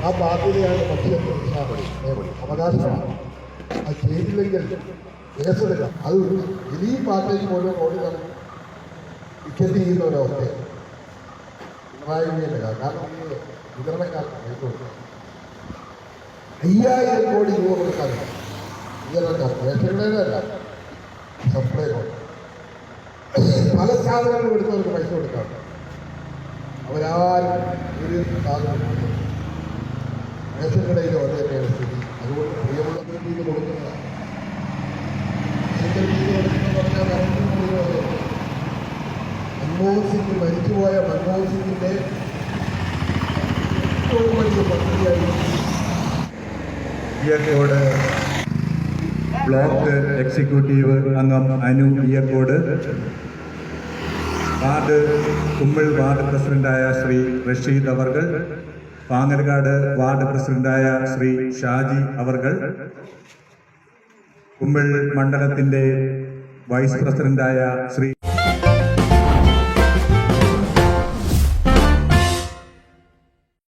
ആ ബാധ്യതയാണ് ഭക്ഷ്യത്തിന് അവകാശമാണ്. അത് ചെയ്തില്ലെങ്കിൽ കേസെടുക്കാം. അത് ഈ പാർട്ടിക്ക് പോലും റോഡിൽ ടിക്കറ്റ് ചെയ്യുന്ന ഒരവസ്ഥയാണ് പിണറായി വിജയൻ്റെ. കാരണം ഈ വിതരണക്കാർക്ക് പൈസ കൊടുക്കാം. 5000 കോടി രൂപ കൊടുക്കാറുണ്ട് വിതരണക്കാർക്ക്. റേഷൻകടയിലല്ല, സപ്ലൈകോ പല സാധനങ്ങളും എടുത്തവർക്ക് പൈസ കൊടുക്കാറുണ്ട്. അവരാരും ഒരു സാധനം റേഷൻ കടയിൽ അത് തന്നെയാണ് സ്ഥിതി. അതുകൊണ്ട് പ്രിയമുള്ള രീതിയിൽ കൊടുക്കുന്നതാണ്. മൻമോഹൻ സിംഗ് മരിച്ചുപോയ മൻമോഹൻ സിംഗിന്റെ ഏറ്റവും വലിയ പദ്ധതിയായിരുന്നു ഇയക്കോട് ബ്ലോക്ക് എക്സിക്യൂട്ടീവ് അംഗം അനു ഇയക്കോട്, കുമ്മിൾ വാർഡ് പ്രസിഡന്റായ ശ്രീ റഷീദ് അവർകൾ, പാങ്ങൽക്കാട് വാർഡ് പ്രസിഡന്റായ ശ്രീ ഷാജി അവർകൾ, കുമ്മിൾ മണ്ഡലത്തിന്റെ വൈസ് പ്രസിഡന്റായ ശ്രീ